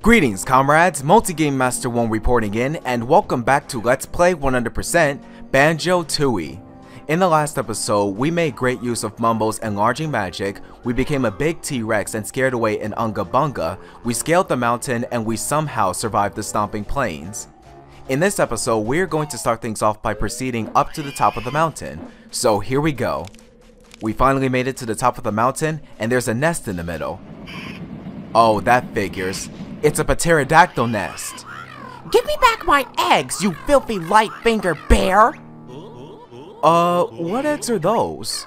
Greetings comrades, Multi-Game Master 1 reporting in, and welcome back to Let's Play 100% Banjo-Tooie. In the last episode, we made great use of Mumbo's enlarging magic, we became a big T-Rex and scared away an Unga Bunga, we scaled the mountain, and we somehow survived the stomping plains. In this episode, we're going to start things off by proceeding up to the top of the mountain, so here we go. We finally made it to the top of the mountain, and there's a nest in the middle. Oh, that figures. It's a pterodactyl nest. Give me back my eggs, you filthy light-fingered bear! What eggs are those?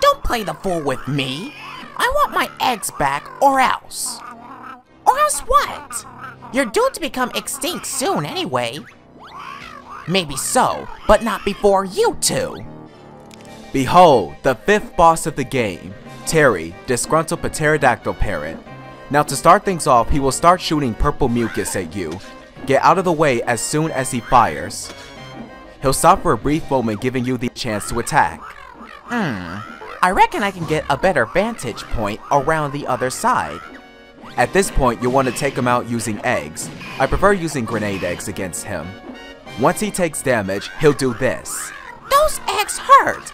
Don't play the fool with me. I want my eggs back, or else. Or else what? You're doomed to become extinct soon anyway. Maybe so, but not before you two. Behold, the fifth boss of the game, Terry, disgruntled pterodactyl parent. Now to start things off, he will start shooting purple mucus at you. Get out of the way as soon as he fires. He'll stop for a brief moment, giving you the chance to attack. I reckon I can get a better vantage point around the other side. At this point, you'll want to take him out using eggs. I prefer using grenade eggs against him. Once he takes damage, he'll do this. Those eggs hurt!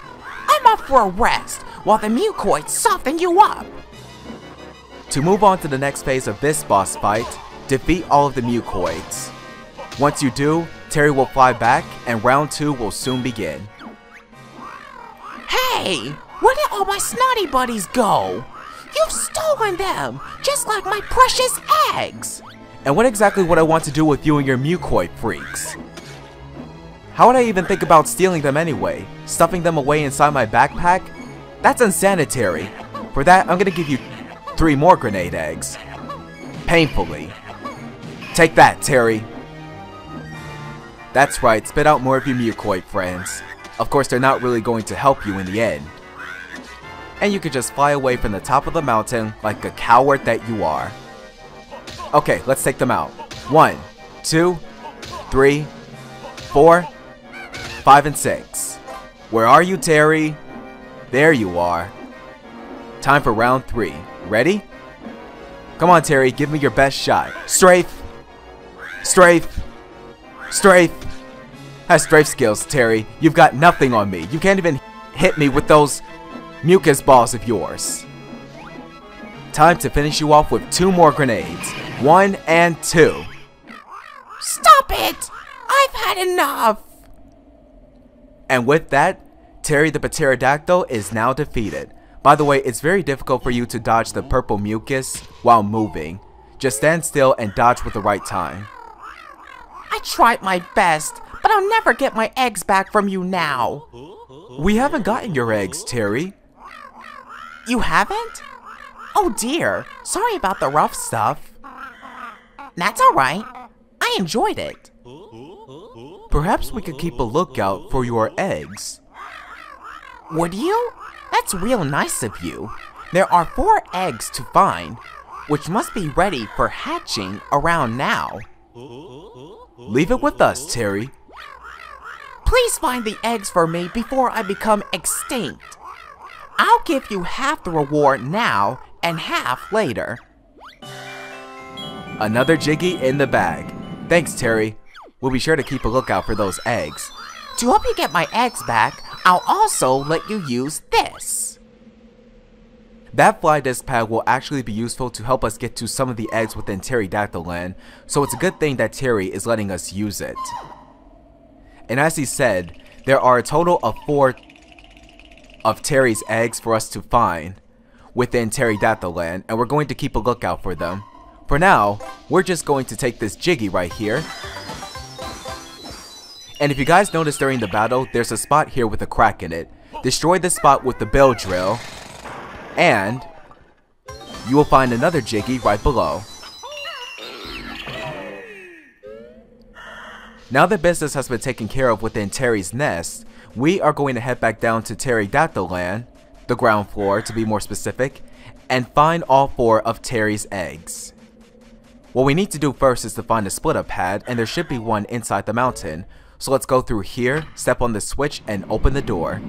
I'm off for a rest, while the mucoids soften you up. To move on to the next phase of this boss fight, defeat all of the mucoids. Once you do, Terry will fly back and round 2 will soon begin. Hey! Where did all my snotty buddies go? You've stolen them, just like my precious eggs! And what exactly would I want to do with you and your mucoid freaks? How would I even think about stealing them anyway? Stuffing them away inside my backpack? That's unsanitary. For that, I'm gonna give you 3 more grenade eggs. Painfully. Take that, Terry. That's right, spit out more of your mucoid friends. Of course, they're not really going to help you in the end. And you can just fly away from the top of the mountain like a coward that you are. Okay, let's take them out. 1, 2, 3, 4, 5, and 6. Where are you, Terry? There you are. Time for round 3. Ready? Come on, Terry, give me your best shot. Strafe! Strafe! Strafe! Has strafe skills, Terry. You've got nothing on me. You can't even hit me with those mucus balls of yours. Time to finish you off with 2 more grenades. 1 and 2. Stop it! I've had enough! And with that, Terry the pterodactyl is now defeated. By the way, it's very difficult for you to dodge the purple mucus while moving. Just stand still and dodge with the right time. I tried my best, but I'll never get my eggs back from you now. We haven't gotten your eggs, Terry. You haven't? Oh dear, sorry about the rough stuff. That's alright. I enjoyed it. Perhaps we could keep a lookout for your eggs. Would you? That's real nice of you. There are 4 eggs to find, which must be ready for hatching around now. Leave it with us, Terry. Please find the eggs for me before I become extinct. I'll give you half the reward now and half later. Another Jiggy in the bag. Thanks, Terry. We'll be sure to keep a lookout for those eggs. To help you get my eggs back, I'll also let you use this. That fly disc pad will actually be useful to help us get to some of the eggs within Terrydactyland, so it's a good thing that Terry is letting us use it. And as he said, there are a total of 4 of Terry's eggs for us to find within Terrydactyland, and we're going to keep a lookout for them. For now, we're just going to take this Jiggy right here. And if you guys notice during the battle, there's a spot here with a crack in it. Destroy this spot with the bell drill, and you will find another Jiggy right below. Now that business has been taken care of within Terry's nest, we are going to head back down to Terrydactyland, the ground floor to be more specific, and find all 4 of Terry's eggs. What we need to do first is to find a split-up pad, and there should be one inside the mountain. So let's go through here, step on the switch, and open the door.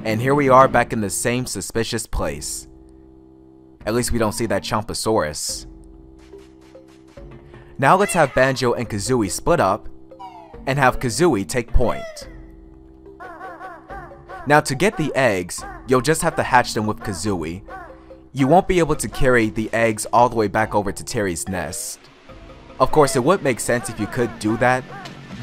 And here we are back in the same suspicious place. At least we don't see that Chomposaurus. Now let's have Banjo and Kazooie split up, and have Kazooie take point. Now to get the eggs, you'll just have to hatch them with Kazooie. You won't be able to carry the eggs all the way back over to Terry's nest. Of course, it would make sense if you could do that,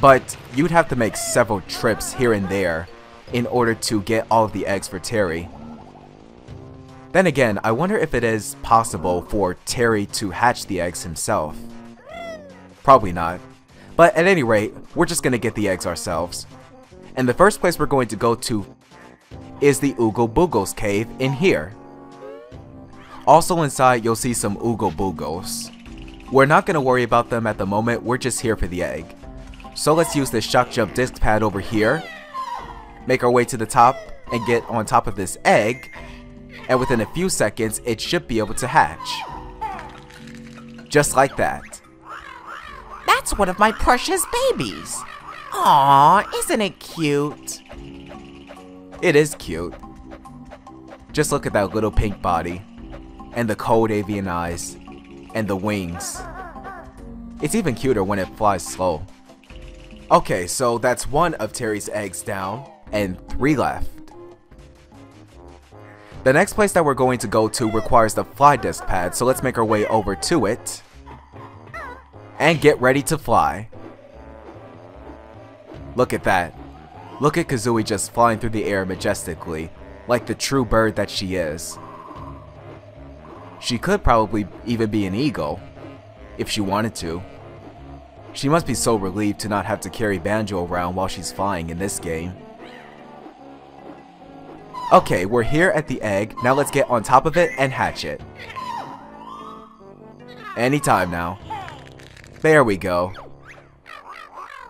but you'd have to make several trips here and there in order to get all of the eggs for Terry. Then again, I wonder if it is possible for Terry to hatch the eggs himself. Probably not. But at any rate, we're just going to get the eggs ourselves. And the first place we're going to go to is the Oogle Boogles cave in here. Also inside, you'll see some Oogle Boogles. We're not going to worry about them at the moment, we're just here for the egg. So let's use this shock jump disc pad over here, make our way to the top, and get on top of this egg, and within a few seconds, it should be able to hatch. Just like that. That's one of my precious babies. Aww, isn't it cute? It is cute. Just look at that little pink body, and the cold avian eyes, and the wings. It's even cuter when it flies slow. Okay, so that's one of Terry's eggs down, and 3 left. The next place that we're going to go to requires the fly disc pad, so let's make our way over to it, and get ready to fly. Look at that. Look at Kazooie just flying through the air majestically, like the true bird that she is. She could probably even be an eagle, if she wanted to. She must be so relieved to not have to carry Banjo around while she's flying in this game. Okay, we're here at the egg, now let's get on top of it and hatch it. Anytime now. There we go.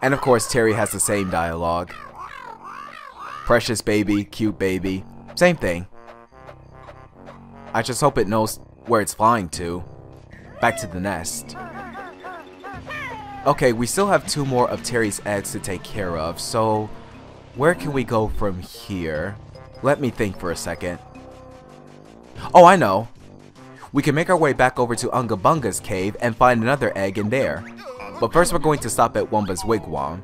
And of course Terry has the same dialogue. Precious baby, cute baby, same thing. I just hope it knows where it's flying to. Back to the nest. Okay, we still have 2 more of Terry's eggs to take care of, so where can we go from here? Let me think for a second. Oh, I know. We can make our way back over to Unga Bunga's cave and find another egg in there. But first we're going to stop at Wumba's wigwam.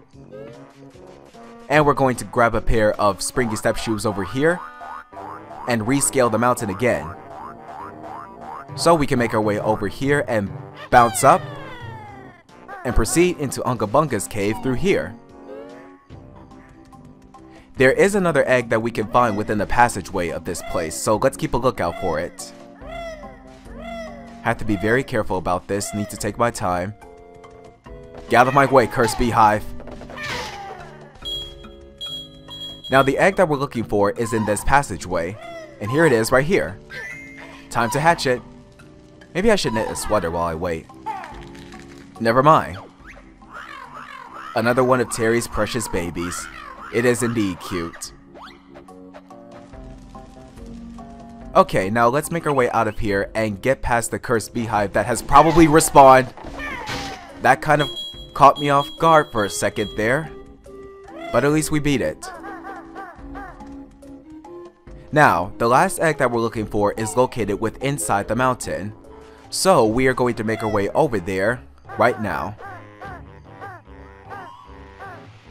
And we're going to grab a pair of springy step shoes over here and rescale the mountain again. So we can make our way over here and bounce up and proceed into Unga Bunga's cave through here. There is another egg that we can find within the passageway of this place, so let's keep a lookout for it. Have to be very careful about this, need to take my time. Get out of my way, cursed beehive. Now the egg that we're looking for is in this passageway, and here it is right here. Time to hatch it. Maybe I should knit a sweater while I wait. Never mind. Another one of Terry's precious babies. It is indeed cute. Okay, now let's make our way out of here and get past the cursed beehive that has probably respawned. That kind of caught me off guard for a second there, but at least we beat it. Now, the last egg that we're looking for is located within inside the mountain, so we are going to make our way over there right now.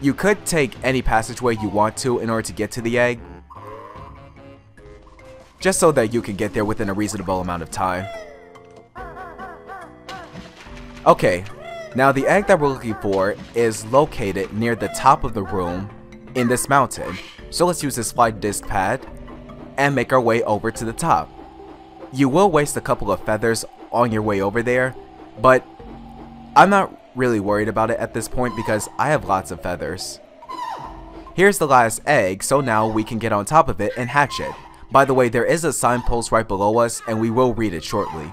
You could take any passageway you want to in order to get to the egg, just so that you can get there within a reasonable amount of time. Okay, now the egg that we're looking for is located near the top of the room in this mountain, so let's use this fly disc pad and make our way over to the top. You will waste a couple of feathers on your way over there, but I'm not really worried about it at this point because I have lots of feathers. Here's the last egg, so now we can get on top of it and hatch it. By the way, there is a signpost right below us and we will read it shortly.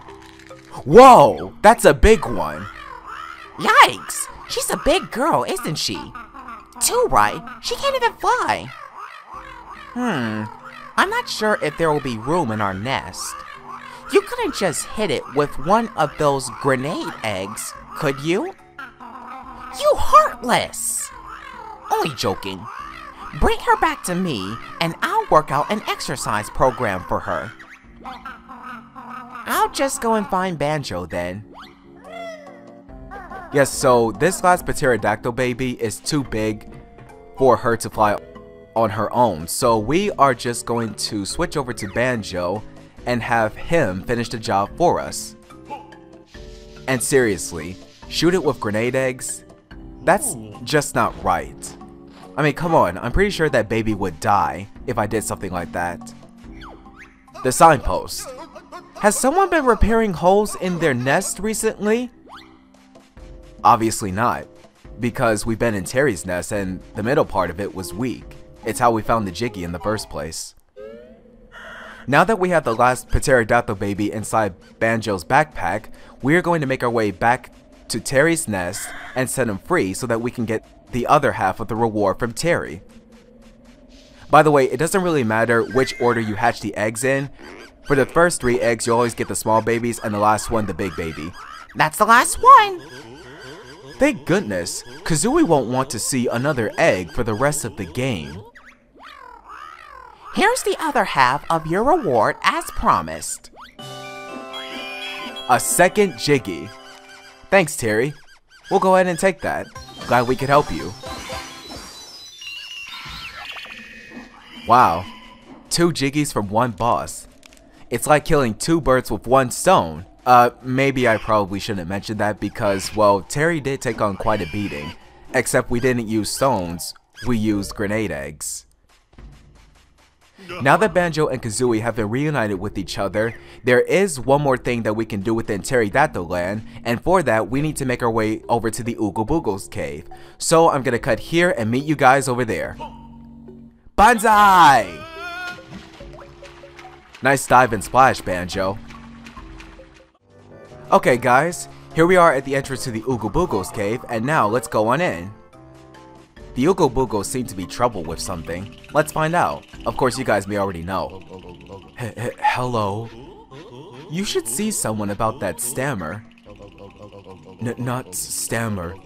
Whoa! That's a big one! Yikes! She's a big girl, isn't she? Too right, she can't even fly. I'm not sure if there will be room in our nest. You couldn't just hit it with one of those grenade eggs, could you? You heartless! Only joking. Bring her back to me, and I'll work out an exercise program for her. I'll just go and find Banjo then. Yes, so this last pterodactyl baby is too big for her to fly on her own. So we are just going to switch over to Banjo and have him finish the job for us. And seriously, shoot it with grenade eggs? That's just not right. I mean, come on, I'm pretty sure that baby would die if I did something like that. The signpost. Has someone been repairing holes in their nest recently? Obviously not, because we've been in Terry's nest and the middle part of it was weak. It's how we found the Jiggy in the first place. Now that we have the last pterodactyl baby inside Banjo's backpack, we are going to make our way back to Terry's nest and set him free so that we can get the other half of the reward from Terry. By the way, it doesn't really matter which order you hatch the eggs in. For the first 3 eggs, you always get the small babies, and the last one, the big baby. That's the last one! Thank goodness, Kazooie won't want to see another egg for the rest of the game. Here's the other half of your reward as promised. A second Jiggy. Thanks, Terry. We'll go ahead and take that. Glad we could help you. Wow, 2 Jiggies from 1 boss. It's like killing 2 birds with 1 stone. Maybe I probably shouldn't mention that because, well, Terry did take on quite a beating. Except we didn't use stones, we used grenade eggs. Now that Banjo and Kazooie have been reunited with each other, there is one more thing that we can do within Terrydactyland, and for that we need to make our way over to the Oogle Boogles cave. So I'm gonna cut here and meet you guys over there. Banzai! Nice dive and splash, Banjo. Okay guys, here we are at the entrance to the Oogle Boogles cave, and now let's go on in. The Oogle Boogles seem to be trouble with something. Let's find out. Of course, you guys may already know. Hello? You should see someone about that stammer. Not stammer.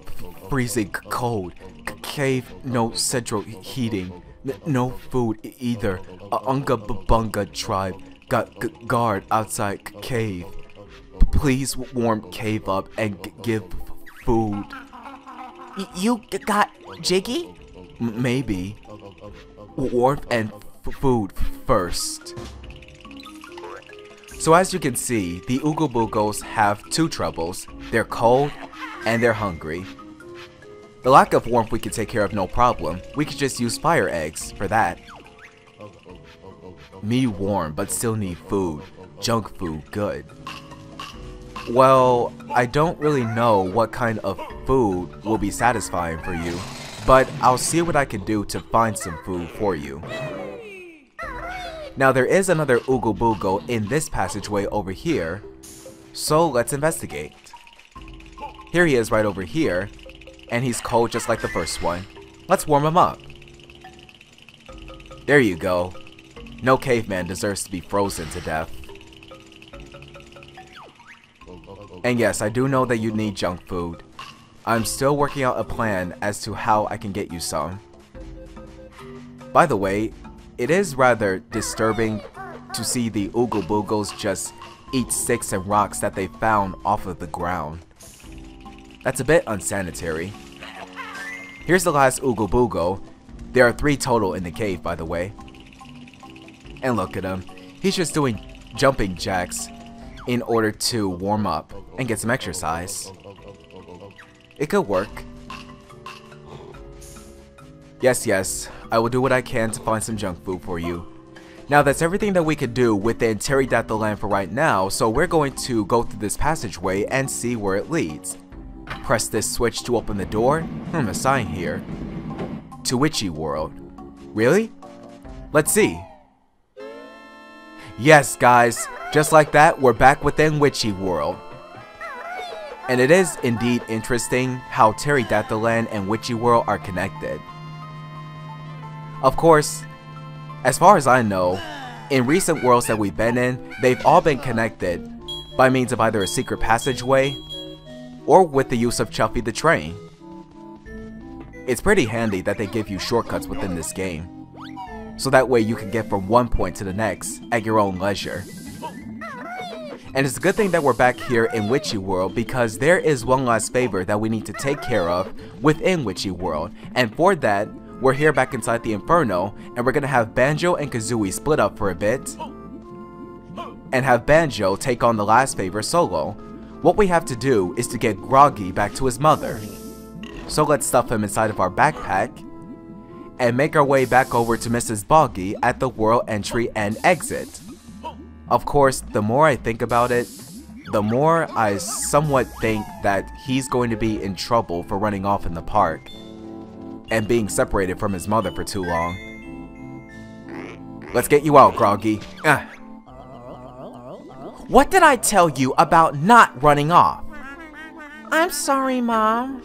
Freezing cold. Cave, no central heating. No food either. UNGA bunga tribe got guard outside cave. Please warm cave up and give food. You got Jiggy? Maybe. Warmth and food first. So as you can see, the Oogle Boogles have 2 troubles. They're cold and they're hungry. The lack of warmth we can take care of no problem. We could just use fire eggs for that. Me warm but still need food. Junk food good. Well, I don't really know what kind of food will be satisfying for you, but I'll see what I can do to find some food for you. Now there is another Oogle Boogle in this passageway over here, so let's investigate. Here he is right over here, and he's cold just like the first one. Let's warm him up. There you go. No caveman deserves to be frozen to death. And yes, I do know that you need junk food. I'm still working out a plan as to how I can get you some. By the way, it is rather disturbing to see the Oogle Boogles just eat sticks and rocks that they found off of the ground. That's a bit unsanitary. Here's the last Oogle Boogle. There are 3 total in the cave, by the way. And look at him. He's just doing jumping jacks in order to warm up and get some exercise. It could work. Yes, I will do what I can to find some junk food for you. Now that's everything that we could do within Terrydactyland for right now, so we're going to go through this passageway and see where it leads. Press this switch to open the door. A sign here. To Witchy World. Really? Let's see. Yes guys, just like that, we're back within Witchy World. And it is indeed interesting how Terrydactyland and Witchy World are connected. Of course, as far as I know, in recent worlds that we've been in, they've all been connected by means of either a secret passageway or with the use of Chuffy the Train. It's pretty handy that they give you shortcuts within this game, so that way you can get from one point to the next at your own leisure. And it's a good thing that we're back here in Witchy World because there is one last favor that we need to take care of within Witchy World. And for that, we're here back inside the Inferno, and we're gonna have Banjo and Kazooie split up for a bit and have Banjo take on the last favor solo. What we have to do is to get Groggy back to his mother. So let's stuff him inside of our backpack and make our way back over to Mrs. Boggy at the world entry and exit. Of course, the more I think about it, the more I somewhat think that he's going to be in trouble for running off in the park and being separated from his mother for too long. Let's get you out, Groggy. What did I tell you about not running off? I'm sorry, Mom.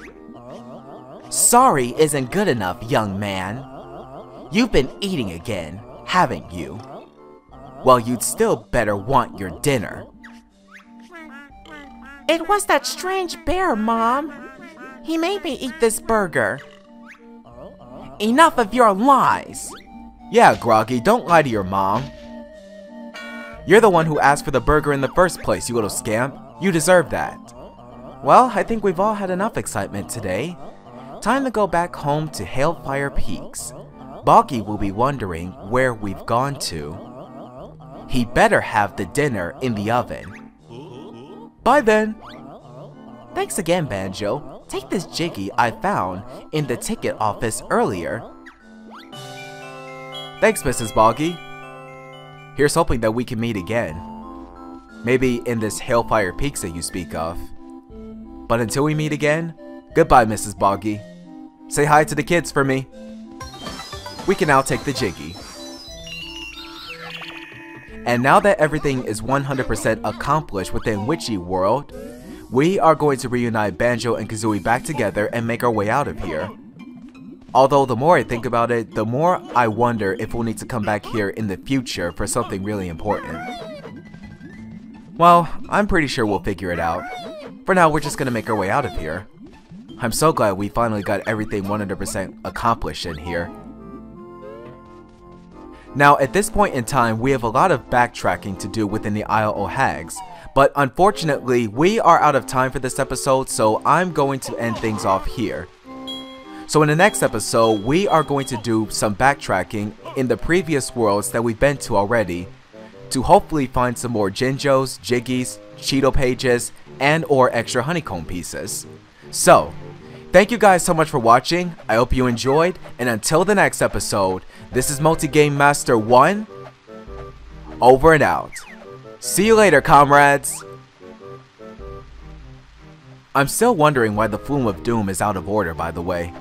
Sorry isn't good enough, young man. You've been eating again, haven't you? Well, you'd still better want your dinner. It was that strange bear, Mom. He made me eat this burger. Enough of your lies. Yeah, Groggy, don't lie to your mom. You're the one who asked for the burger in the first place, you little scamp. You deserve that. Well, I think we've all had enough excitement today. Time to go back home to Hailfire Peaks. Boggy will be wondering where we've gone to. He better have the dinner in the oven. Bye then. Thanks again, Banjo. Take this Jiggy I found in the ticket office earlier. Thanks, Mrs. Boggy. Here's hoping that we can meet again. Maybe in this Hailfire Peaks that you speak of. But until we meet again, goodbye, Mrs. Boggy. Say hi to the kids for me. We can now take the Jiggy. And now that everything is 100% accomplished within Witchy World, we are going to reunite Banjo and Kazooie back together and make our way out of here. Although the more I think about it, the more I wonder if we'll need to come back here in the future for something really important. Well, I'm pretty sure we'll figure it out. For now, we're just gonna make our way out of here. I'm so glad we finally got everything 100% accomplished in here. Now, at this point in time, we have a lot of backtracking to do within the Isle o' Hags, but unfortunately, we are out of time for this episode, so I'm going to end things off here. So in the next episode, we are going to do some backtracking in the previous worlds that we've been to already, to hopefully find some more Jinjos, Jiggies, Cheeto pages, and or extra honeycomb pieces. So, thank you guys so much for watching, I hope you enjoyed, and until the next episode, this is Multi-Game Master 1, over and out. See you later, comrades! I'm still wondering why the Flume of Doom is out of order, by the way.